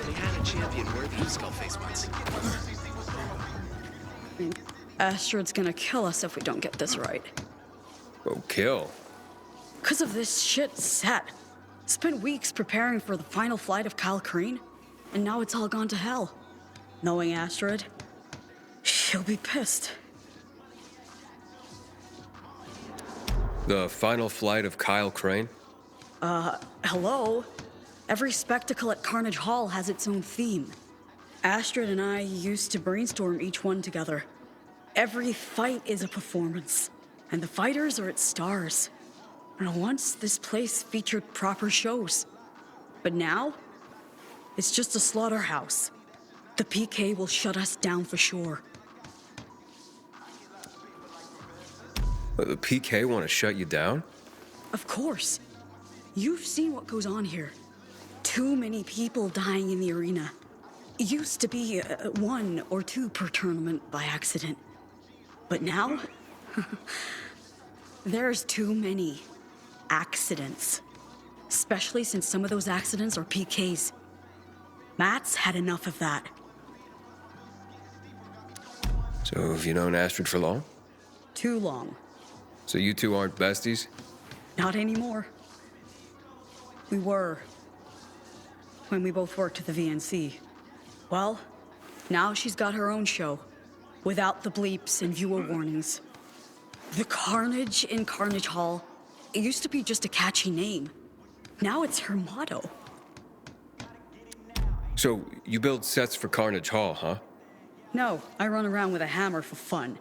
We had a champion worthy of Skullface once. Astrid's gonna kill us if we don't get this right. Oh, kill. 'Cause of this shit set. Spent weeks preparing for the final flight of Kyle Crane, and now it's all gone to hell. Knowing Astrid, she'll be pissed. The final flight of Kyle Crane? Hello? Every spectacle at Carnage Hall has its own theme. Astrid and I used to brainstorm each one together. Every fight is a performance, and the fighters are its stars. And once this place featured proper shows. But now, it's just a slaughterhouse. The PK will shut us down for sure. The PK want to shut you down? Of course. You've seen what goes on here. Too many people dying in the arena. It used to be 1 or 2 per tournament by accident. But now, there's too many accidents. Especially since some of those accidents are PKs. Matt's had enough of that. So have you known Astrid for long? Too long. So you two aren't besties? Not anymore. We were. When we both worked at the VNC. Well, now she's got her own show. Without the bleeps and viewer warnings. The Carnage in Carnage Hall. It used to be just a catchy name. Now it's her motto. So you build sets for Carnage Hall, huh? No, I run around with a hammer for fun.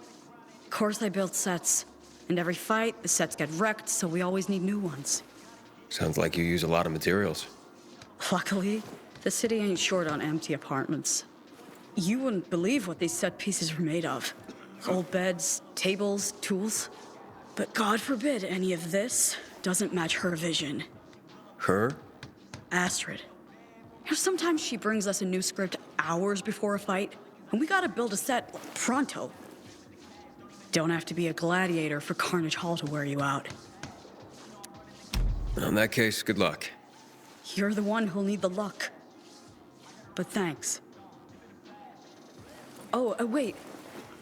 Of course I build sets. And every fight, the sets get wrecked, so we always need new ones. Sounds like you use a lot of materials. Luckily, the city ain't short on empty apartments. You wouldn't believe what these set pieces were made of. Old beds, tables, tools. But God forbid any of this doesn't match her vision. Her? Astrid. You know, sometimes she brings us a new script hours before a fight, and we gotta build a set pronto. Don't have to be a gladiator for Carnage Hall to wear you out. In that case, good luck. You're the one who'll need the luck. But thanks. Oh, wait.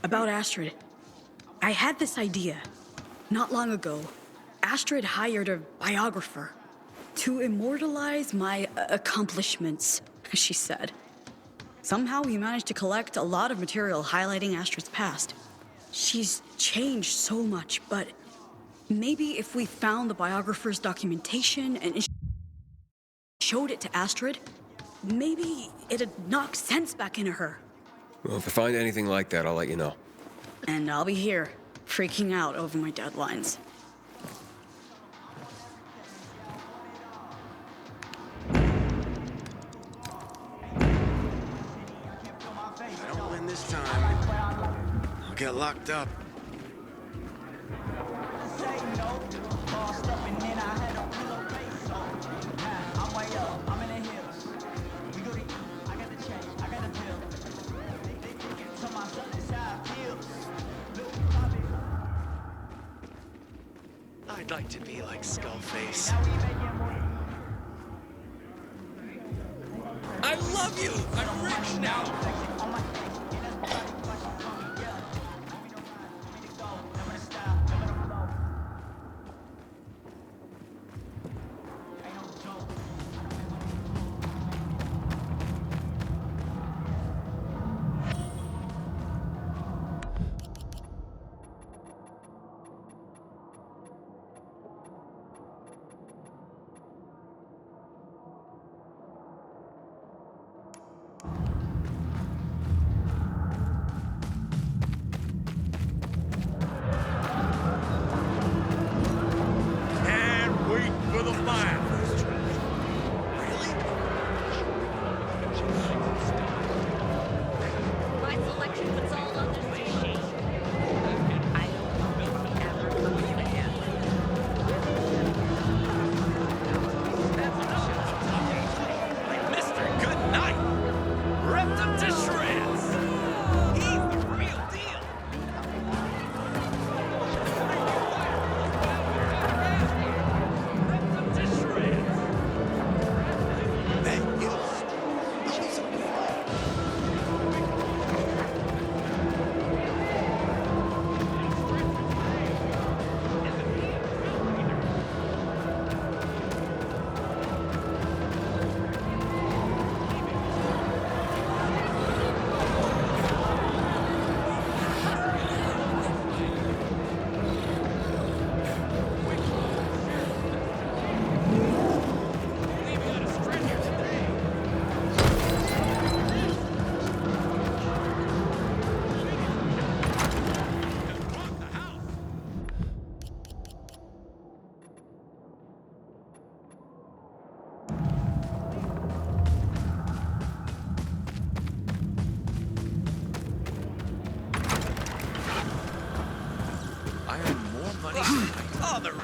About Astrid. I had this idea. Not long ago, Astrid hired a biographer to immortalize my accomplishments, she said. Somehow he managed to collect a lot of material highlighting Astrid's past. She's changed so much, but maybe if we found the biographer's documentation and showed it to Astrid, maybe it'd knock sense back into her. Well, if I find anything like that, I'll let you know. And I'll be here, freaking out over my deadlines. If I don't win this time, I'll get locked up. I'd like to be like Skullface. I love you! I'm rich now!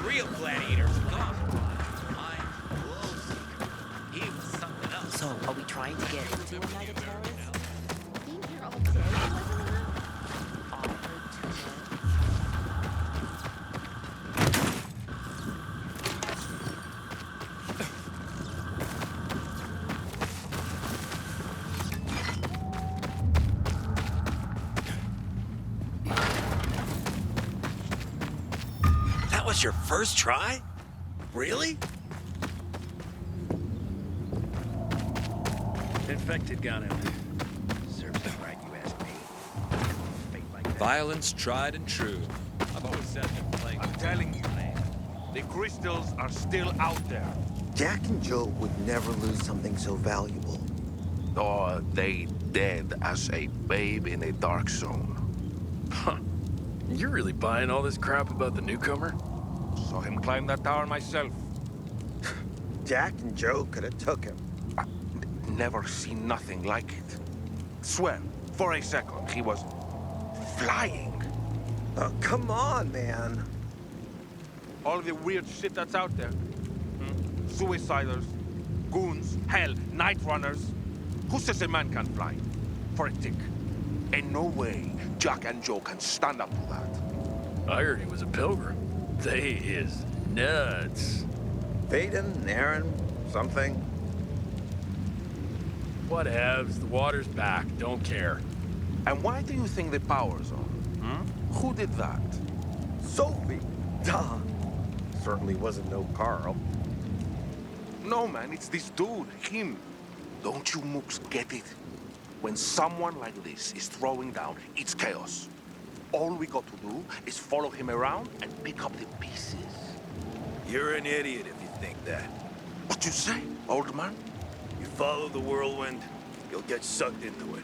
real gladiators gone. I'm Wolf Seeker. He was something else. So, are we trying to get into a night of terrorists? Being here all day wasn't enough. Offered to That was your first try? Really? Infected got him. Serves him right, you ask me. Fate like that. Violence tried and true. I've always said that playing. I'm telling you, the crystals are still out there. Jack and Joe would never lose something so valuable. Or they dead as a babe in a dark zone. Huh. You're really buying all this crap about the newcomer? Saw him climb that tower myself. Jack and Joe could have took him. Never seen nothing like it. Swear, for a second, he was flying. Oh, come on, man. All the weird shit that's out there. Suiciders, goons, hell, night runners. Who says a man can't fly? For a tick. In no way Jack and Joe can stand up to that. I heard he was a pilgrim. They is nuts. Vaden, Aaron, something. What halves? The water's back. Don't care. And why do you think the power's on? Who did that? Sophie. Duh. Certainly wasn't no Carl. No, man, it's this dude, him. Don't you mooks get it? When someone like this is throwing down, it's chaos. All we got to do is follow him around and pick up the pieces. You're an idiot if you think that. What you say, old man? You follow the whirlwind, you'll get sucked into it.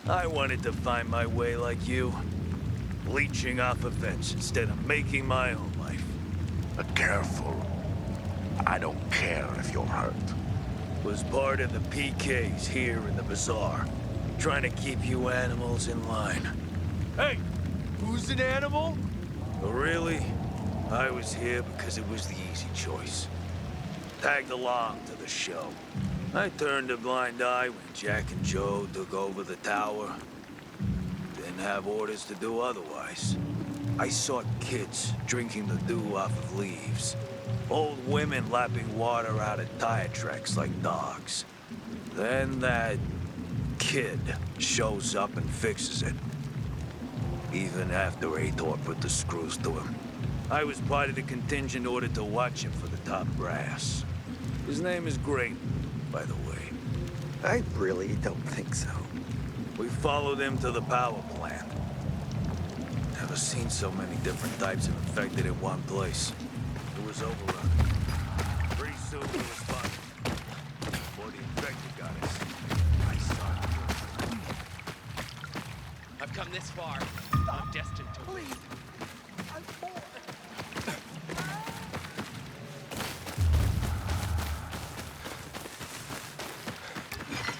I wanted to find my way like you. Leeching off events instead of making my own life. But careful. I don't care if you're hurt. Was part of the PKs here in the bazaar. Trying to keep you animals in line. Hey, who's an animal? But really, I was here because it was the easy choice. Tagged along to the show. I turned a blind eye when Jack and Joe took over the tower. Didn't have orders to do otherwise. I saw kids drinking the dew off of leaves. Old women lapping water out of tire tracks like dogs. Then that kid shows up and fixes it. Even after Ator put the screws to him. I was part of the contingent ordered to watch him for the top brass. His name is Grayton, by the way. I really don't think so. We followed him to the power plant. Never seen so many different types of infected in one place. It was overrun. Pretty soon we responded. Before the infected got us, I saw it. I've come this far. I'm destined to win.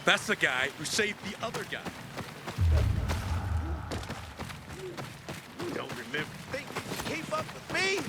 That's the guy who saved the other guy. You don't remember thinking you keep up with me?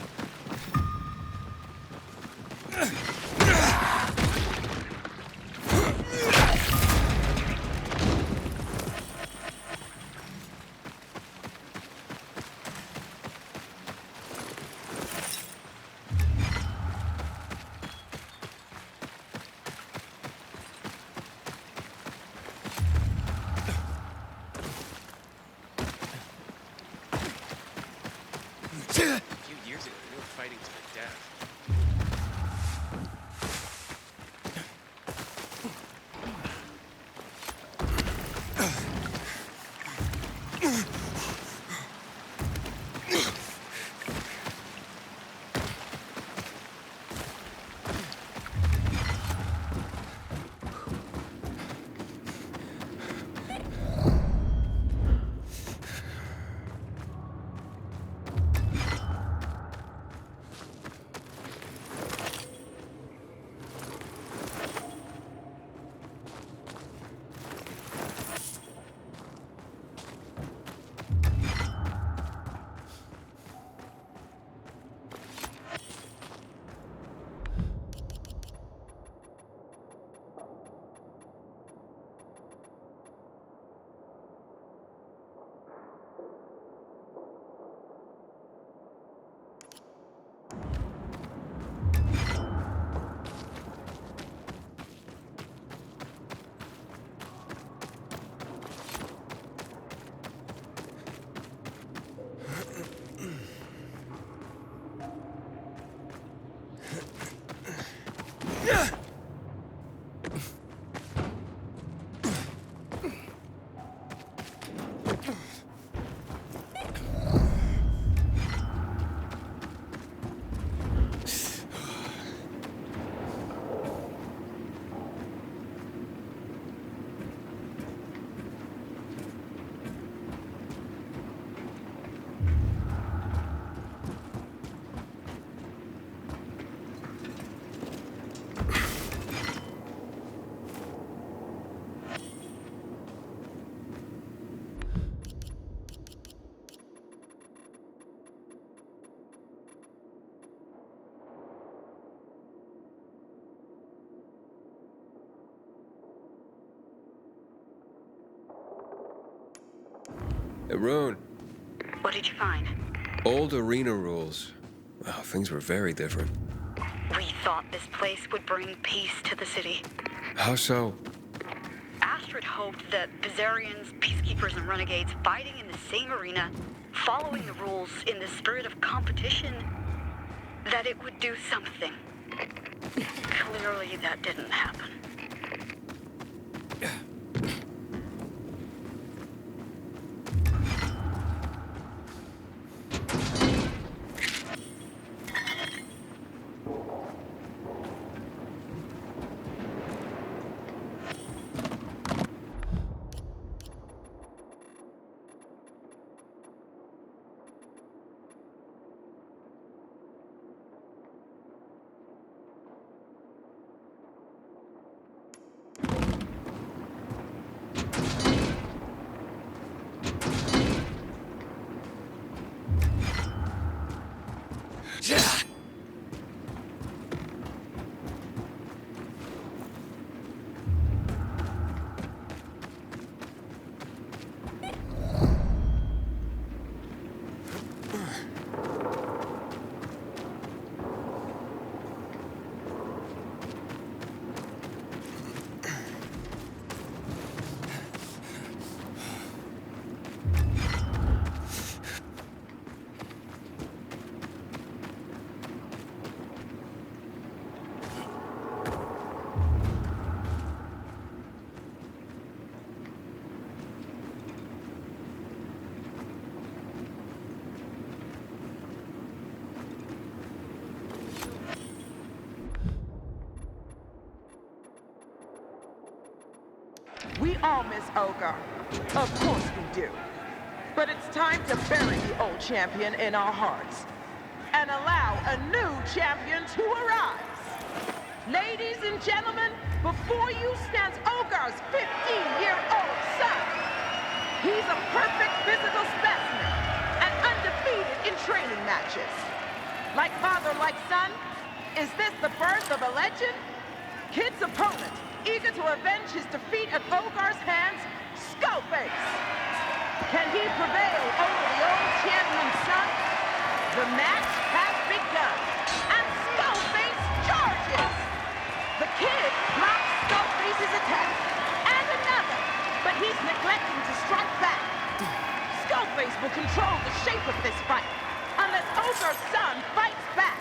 Hey, Rune. What did you find? Old arena rules. Wow, things were very different. We thought this place would bring peace to the city. How so? Astrid hoped that Bizarians, peacekeepers, and renegades fighting in the same arena, following the rules in the spirit of competition, that it would do something. Clearly, that didn't happen. We all miss Ogar. Of course we do. But it's time to bury the old champion in our hearts and allow a new champion to arise. Ladies and gentlemen, before you stands Ogar's 15-year-old son. He's a perfect physical specimen and undefeated in training matches. Like father, like son, is this the birth of a legend? Kid's opponent, eager to avenge his defeat at Ogar's hands, Skullface. Can he prevail over the old champion's son? The match has begun, and Skullface charges. The kid blocks Skullface's attack, and another, but he's neglecting to strike back. Skullface will control the shape of this fight, unless Ogar's son fights back.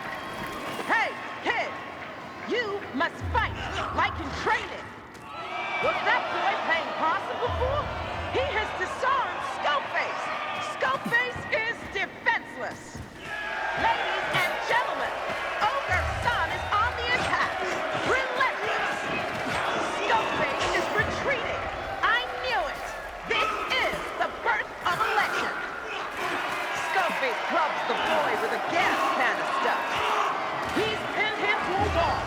Hey, kid, you must fight like in training. Was that boy playing possum before? He has disarmed Skullface. Skullface is defenseless. Ladies and gentlemen, Ogar's son is on the attack. Relentless. Skullface is retreating. I knew it. This is the birth of a legend. Skullface clubs the boy with a gas can of stuff. He's pinned him to a wall.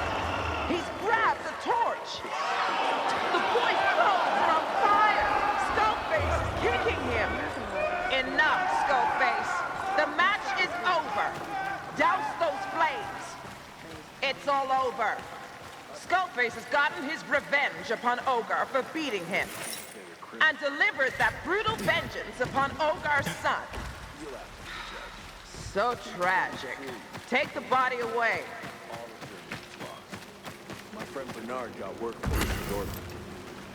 He's grabbed the torch. The boy's clothes are on fire. Skullface is kicking him. Enough, Skullface. The match is over. Douse those flames. It's all over. Skullface has gotten his revenge upon Ogar for beating him, and delivered that brutal vengeance upon Ogar's son. So tragic. Take the body away. My friend Bernard got work for me in Dortmund.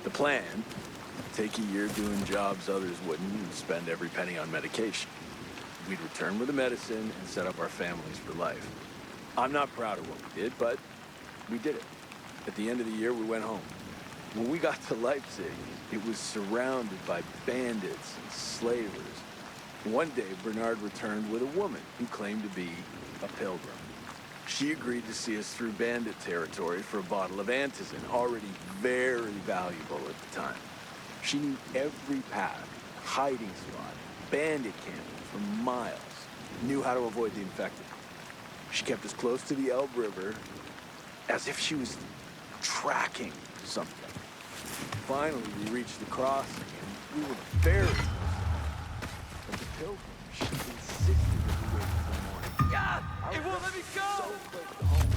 The plan, take a year doing jobs others wouldn't and spend every penny on medication. We'd return with the medicine and set up our families for life. I'm not proud of what we did, but we did it. At the end of the year, we went home. When we got to Leipzig, it was surrounded by bandits and slavers. One day, Bernard returned with a woman who claimed to be a pilgrim. She agreed to see us through bandit territory for a bottle of antizin, already very valuable at the time. She knew every path, hiding spot, bandit camp for miles, knew how to avoid the infected. She kept us close to the Elbe River, as if she was tracking something. Finally, we reached the crossing, and we were very close. But the pilgrim, she insisted that we wait until morning. God! It won't let me go! So close to home.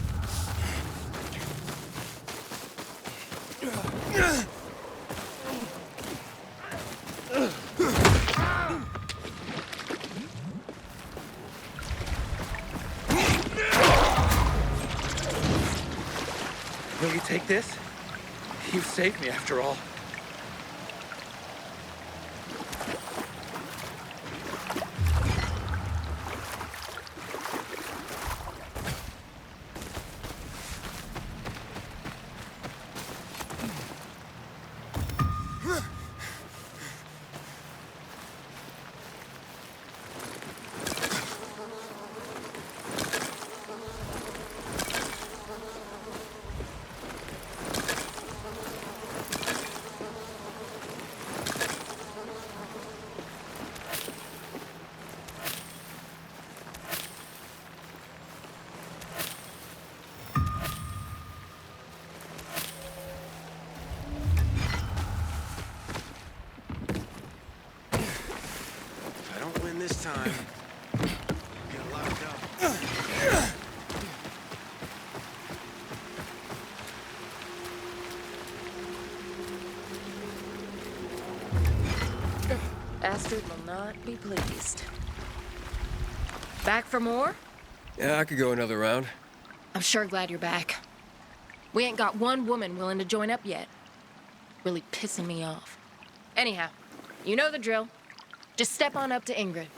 this? You saved me after all. If I don't win this time, I'll get locked up. Astrid will not be pleased. Back for more? Yeah, I could go another round. I'm sure glad you're back. We ain't got one woman willing to join up yet. Really pissing me off. Anyhow, you know the drill. Just step on up to Ingrid.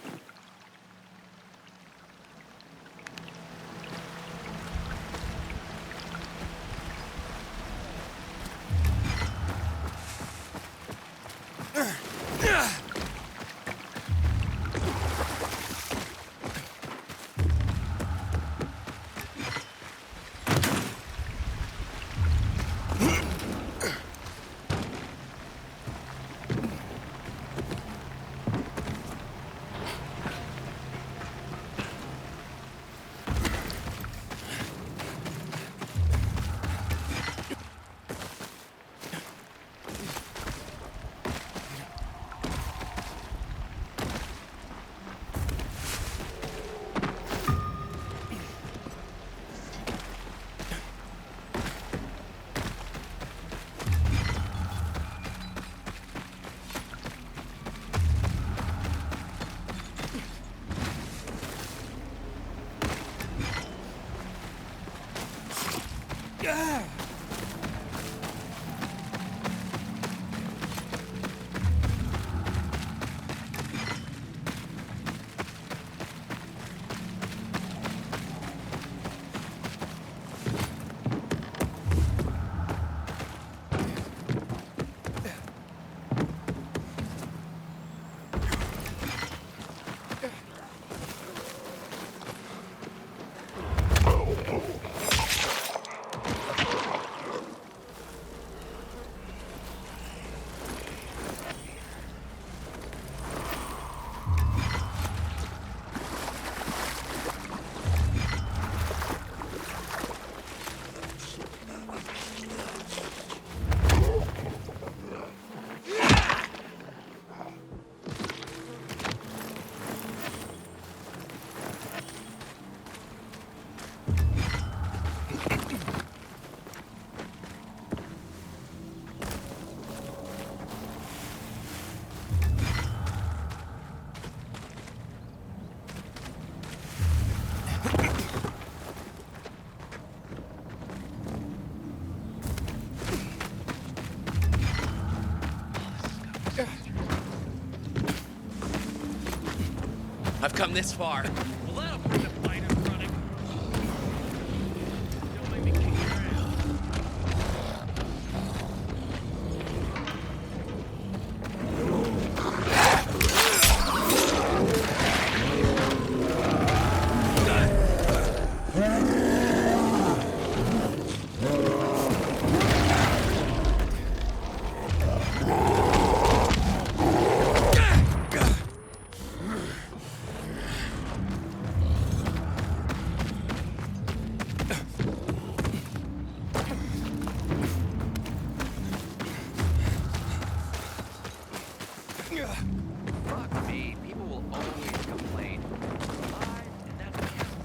I've come this far. Well, that'll put the fighters running. Don't make me kick your ass. Fuck me. People will always complain. Alive, and that's what counts.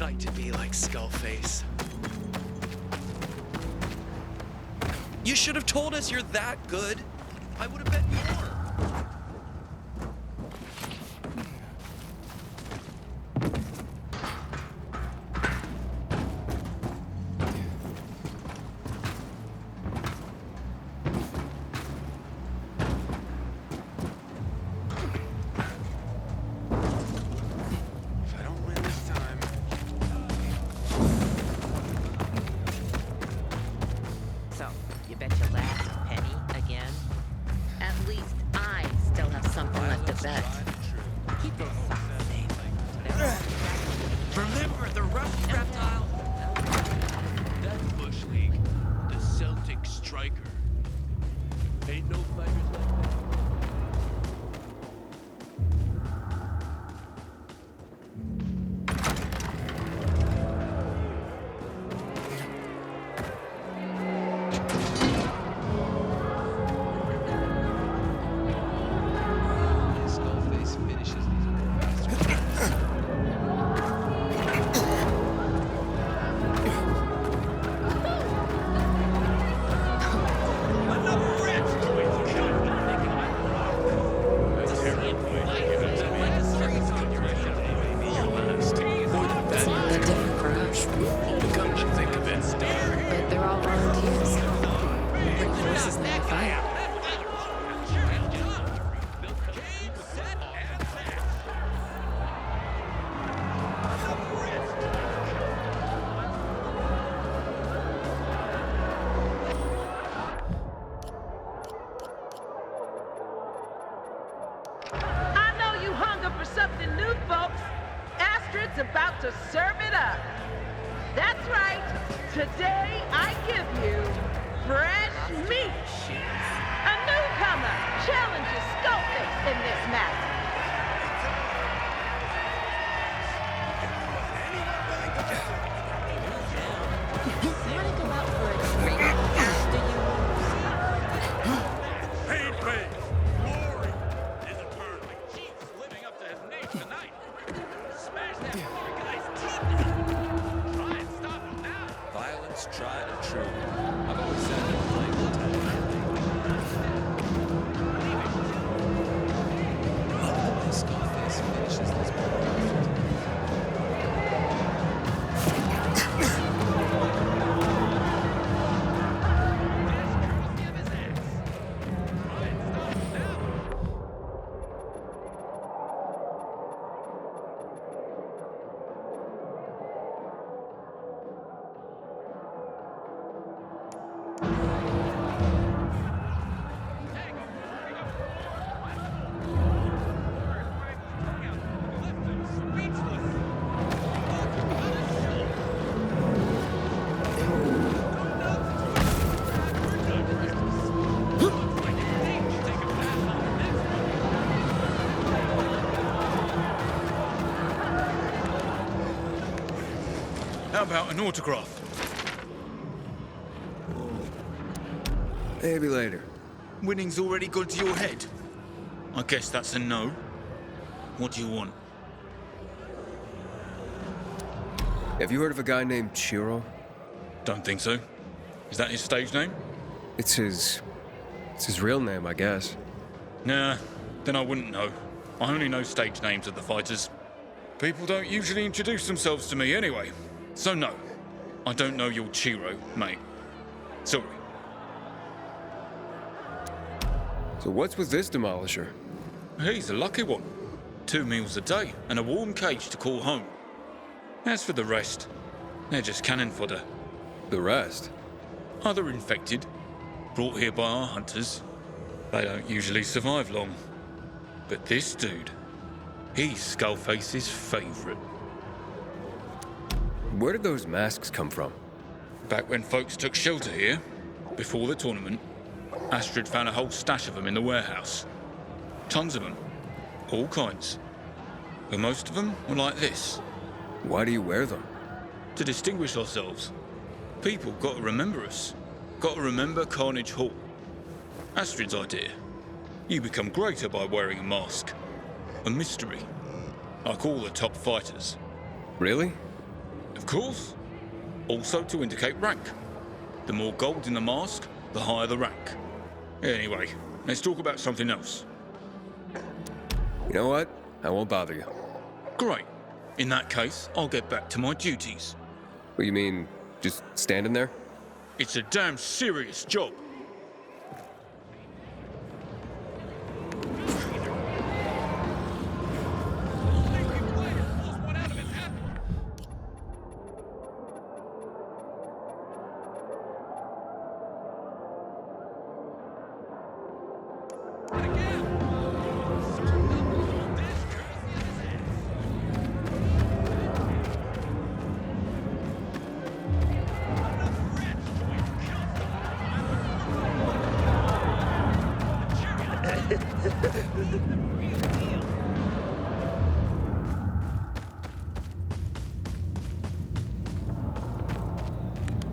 thought you'd be like Skullface. You should have told us you're that good. I would have bet more. If I don't win this time, So, you bet your last penny again? At least I still have something left to bet. Keep those socks safe. Remember the rough reptile? That's Bush League. The Celtic striker. Ain't no fighters like that. Skullface finishes these poor bastards. It's not that different for us. Come to think of it, But they're all volunteers. Bring horses in the fight. I know you hunger for something new, folks. Astrid's about to serve it up. That's right. Today I give you fresh meat. A newcomer challenges Skullface in this match. Wanna go out for a drink after you? Paid way! Glory is eternal. Chief's living up to his name tonight. Smash that poor guy's teeth! Try and stop him now! Violence tried and true. I've always said that playing the Skullface finishes these poor bastards. Give his ass! Try and stop him now! How about an autograph? Maybe later. Winning's already gone to your head. I guess that's a no. What do you want? Have you heard of a guy named Chiro? Don't think so. Is that his stage name? It's his real name, I guess. Nah, then I wouldn't know. I only know stage names of the fighters. People don't usually introduce themselves to me anyway. So no, I don't know your Chiro, mate. Sorry. So what's with this demolisher? He's a lucky one. 2 meals a day and a warm cage to call home. As for the rest, they're just cannon fodder. The rest? Other infected, brought here by our hunters. They don't usually survive long. But this dude, he's Skullface's favorite. Where did those masks come from? Back when folks took shelter here, before the tournament, Astrid found a whole stash of them in the warehouse. Tons of them. All kinds. But most of them were like this. Why do you wear them? To distinguish ourselves. People got to remember us. Got to remember Carnage Hall. Astrid's idea. You become greater by wearing a mask. A mystery. Like all the top fighters. Really? Of course. Also to indicate rank. The more gold in the mask, the higher the rank. Anyway, let's talk about something else. You know what? I won't bother you. Great. In that case, I'll get back to my duties. What, you mean, just standing there? It's a damn serious job.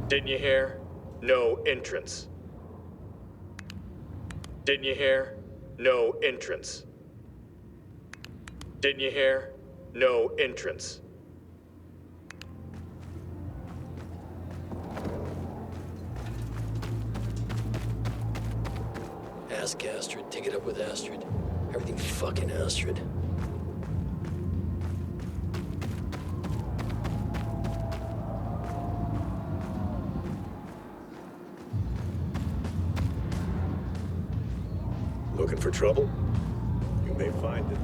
Didn't you hear? No entrance. Didn't you hear? No entrance. Didn't you hear? No entrance. Ask Astrid. Take it up with Astrid. Everything fucking Astrid. Looking for trouble? You may find it.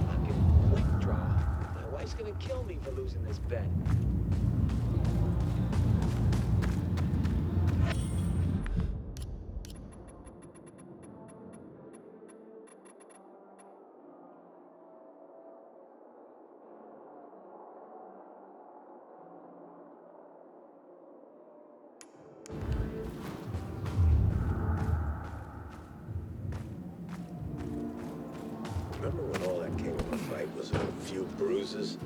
Fucking quick draw. My wife's gonna kill me for losing this bet. Remember when all that came of the fight was a few bruises?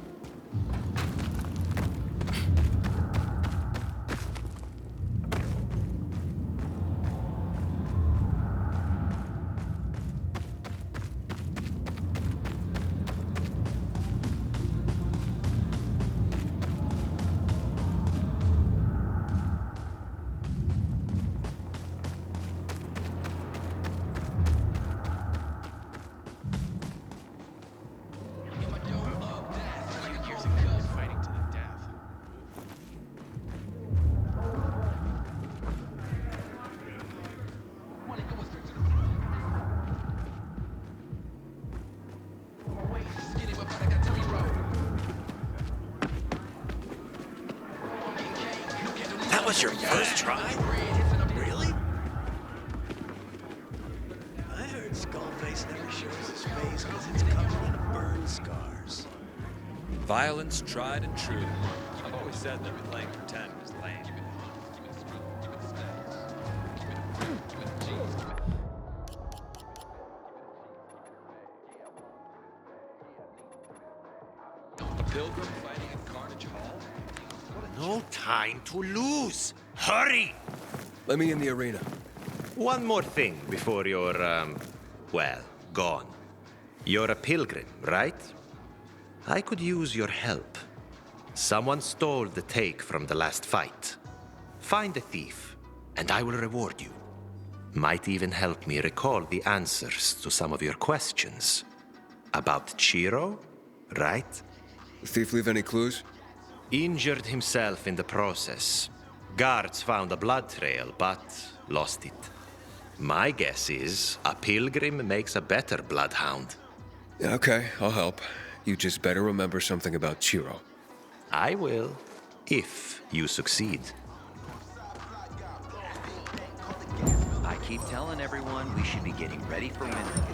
That was your first try? Really? I heard Skullface never shows his face because it's covered in burn scars. Violence tried and true. I've always said that playing pretend was lame. A pilgrim fighting at Carnage Hall? No time to lose. Hurry! Let me in the arena. One more thing before you're, well, gone. You're a pilgrim, right? I could use your help. Someone stole the take from the last fight. Find the thief, and I will reward you. Might even help me recall the answers to some of your questions. About Chiro, right? The thief leave any clues? Injured himself in the process. Guards found a blood trail, but lost it. My guess is a pilgrim makes a better bloodhound. Yeah, okay, I'll help. You just better remember something about Chiro. I will, if you succeed. I keep telling everyone we should be getting ready for winter.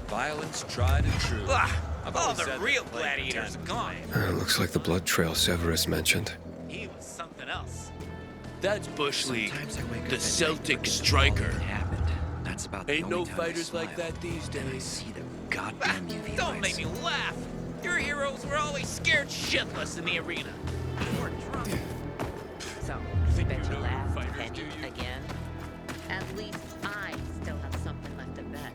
Violence tried and true. Oh, the real gladiators are gone. Looks like the blood trail Severus mentioned. He was something else. That's Bush League, the Celtic striker. That's about Ain't no fighters like that these days. See the goddamn UV Don't make me laugh. Your heroes were always scared shitless in the arena. Or drunk. So, you bet your last penny again? At least I still have something left to bet.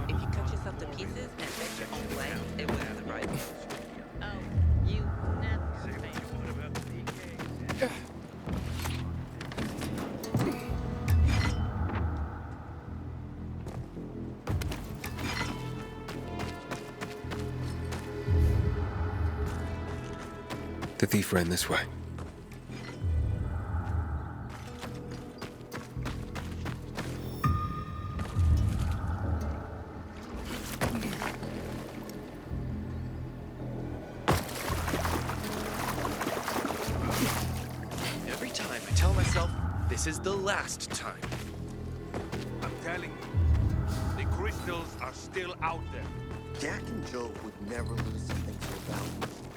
If you cut yourself to pieces and bet your own way, it was the right move. Oh, you never. The thief ran this way. Every time I tell myself this is the last time. I'm telling you, the crystals are still out there. Jack and Joe would never lose something so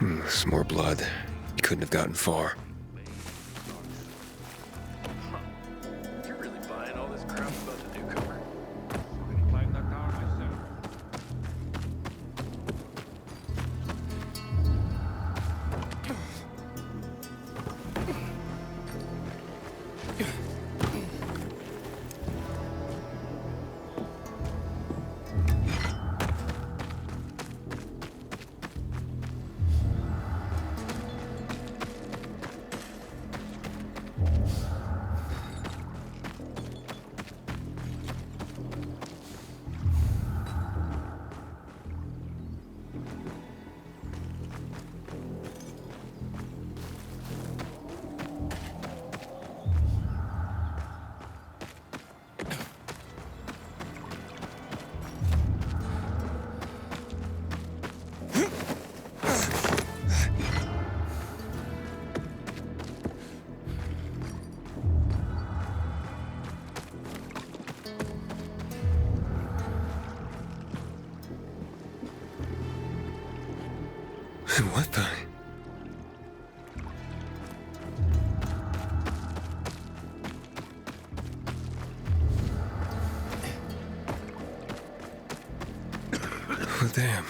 valuable. Some more blood. He couldn't have gotten far. You're really buying all this crap about the newcomer. Couldn't climb that tower myself. What the? Oh, damn.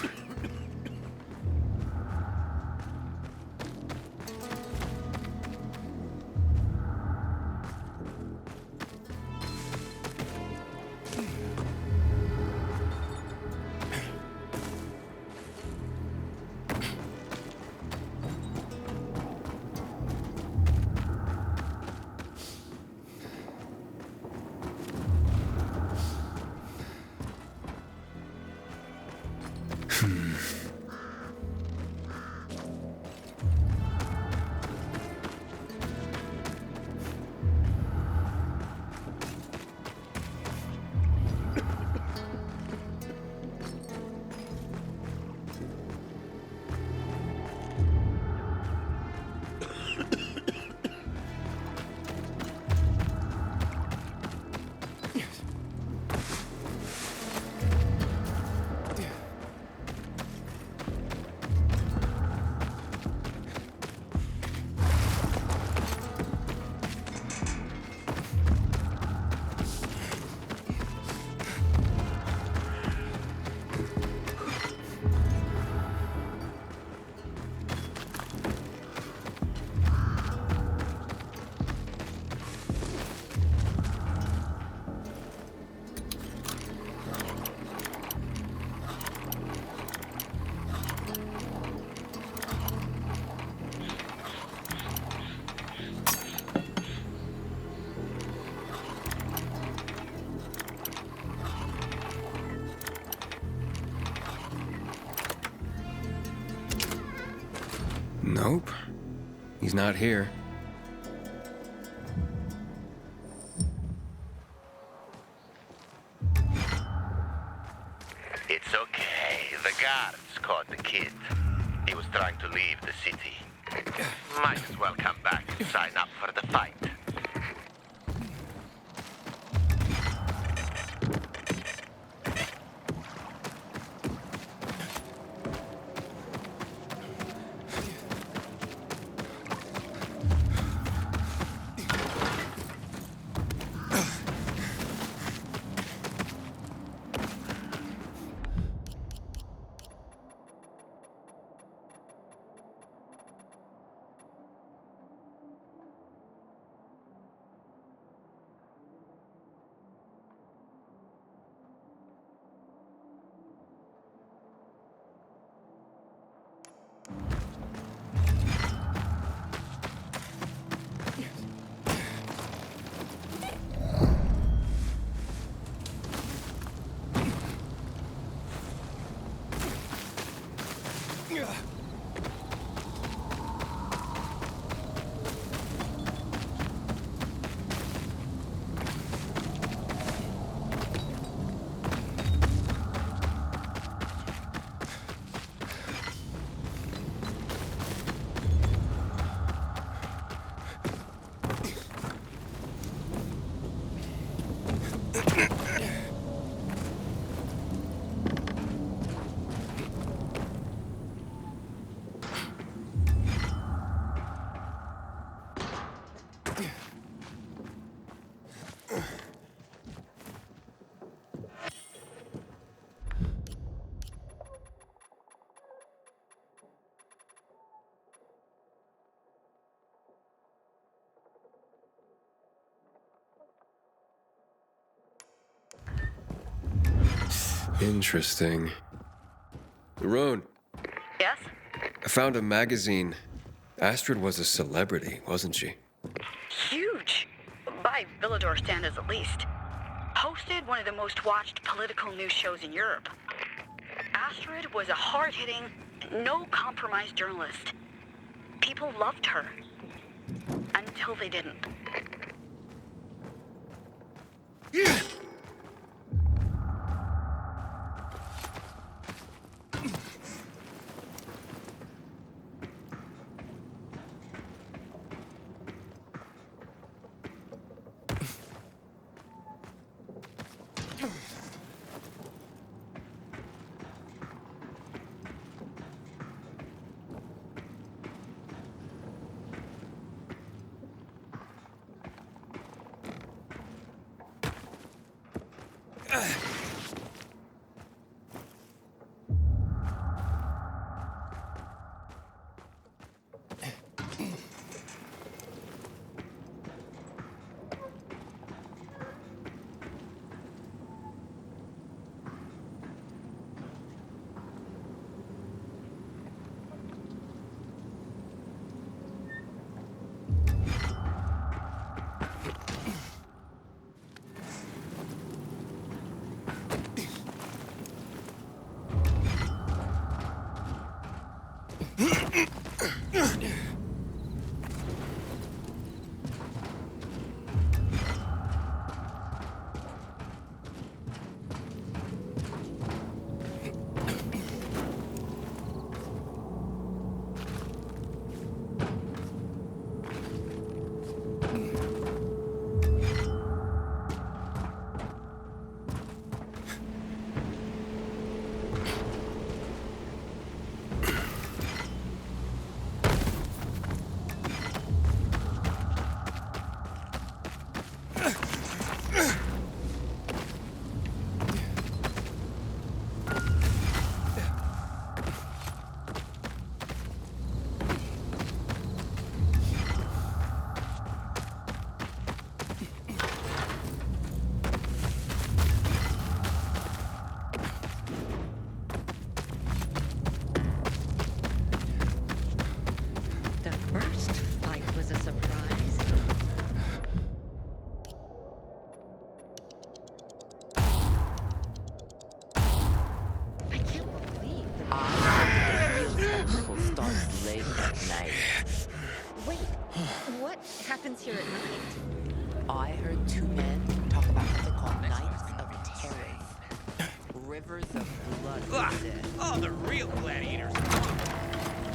Nope. He's not here. It's okay. The guards caught the kid. He was trying to leave the city. Might as well come back and sign up for the fight. Interesting. Roan, Yes? I found a magazine. Astrid was a celebrity, wasn't she? Huge. By Villador standards, at least. Hosted one of the most watched political news shows in Europe. Astrid was a hard-hitting, no-compromise journalist. People loved her. Until they didn't. The first fight was a surprise. I can't believe that Who starts late at night. Wait, what happens here at night? I heard two men talk about what they call nights of terror. Rivers of blood. Ugh. Oh, the real gladiators.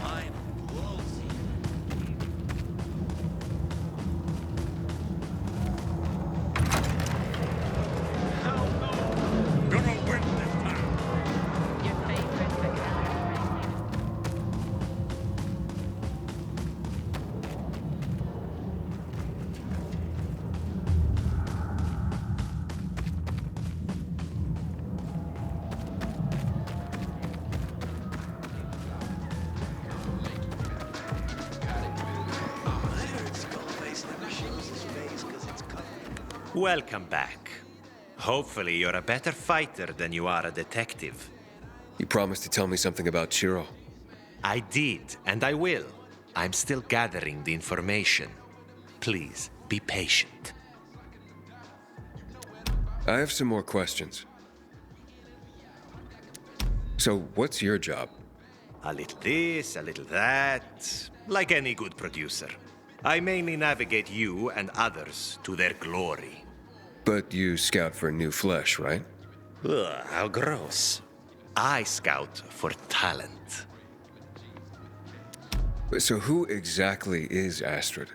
I'm close. Gonna win this time. Your favorite mechanic. Welcome back. Hopefully you're a better fighter than you are a detective. You promised to tell me something about Chiro. I did, and I will. I'm still gathering the information. Please, be patient. I have some more questions. So, what's your job? A little this, a little that. Like any good producer. I mainly navigate you and others to their glory. But you scout for new flesh, right? Ugh, how gross. I scout for talent. So who exactly is Astrid?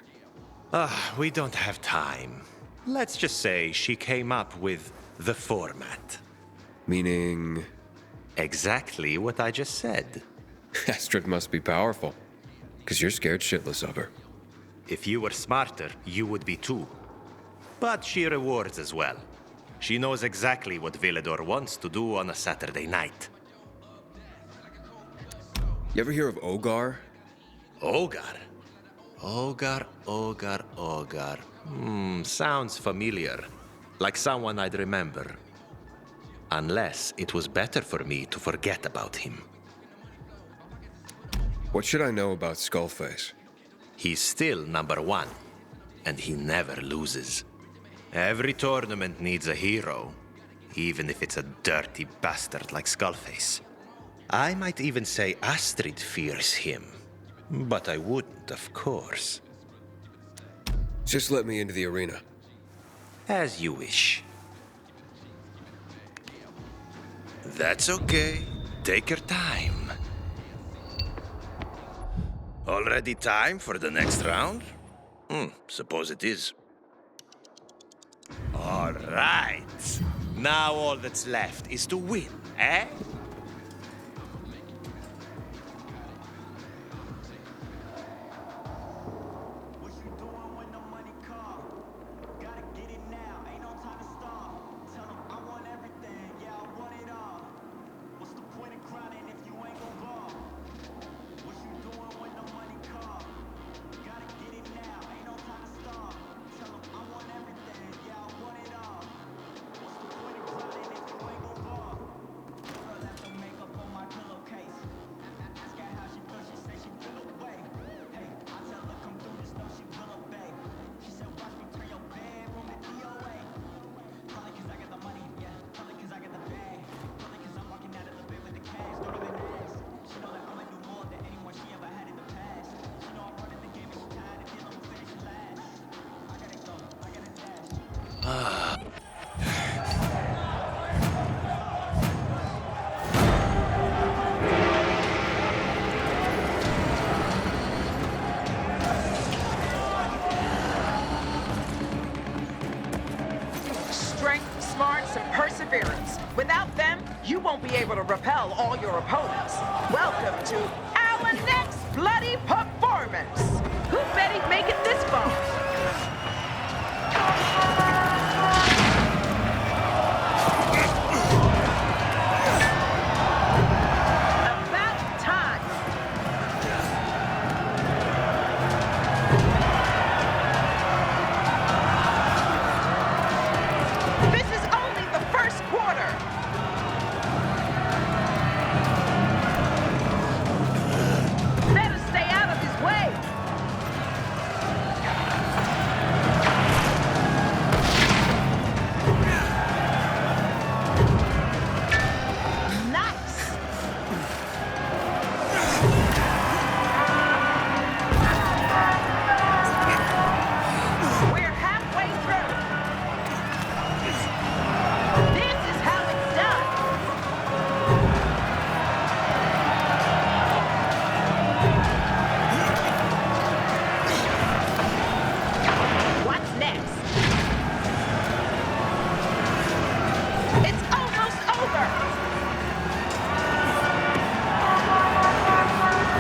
We don't have time. Let's just say she came up with the format. Meaning? Exactly what I just said. Astrid must be powerful, because you're scared shitless of her. If you were smarter, you would be too. But she rewards as well. She knows exactly what Villador wants to do on a Saturday night. You ever hear of Ogar? Ogar? Ogar. Sounds familiar. Like someone I'd remember. Unless it was better for me to forget about him. What should I know about Skullface? He's still #1, and he never loses. Every tournament needs a hero, even if it's a dirty bastard like Skullface. I might even say Astrid fears him, but I wouldn't, of course. Just let me into the arena. As you wish. That's okay. Take your time. Already time for the next round? Suppose it is. All right. Now all that's left is to win, eh? Strength, smarts, and perseverance. Without them, you won't be able to repel all your opponents. Welcome to our next bloody performance. Who bet he'd make it this far? About time. This is only the first quarter. Better stay out of his way. Nice. We're halfway through. This is how it's done. What's next? It's almost over.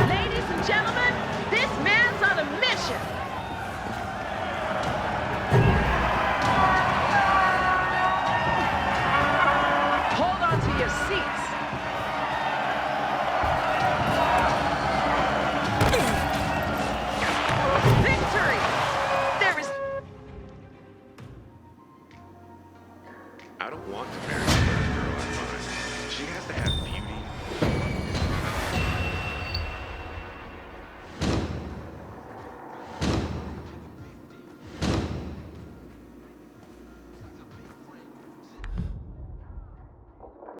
Ladies and gentlemen, this man's on a mission. Hold on to your seats. Victory! There is... I don't want to marry the first girl I find. She has to have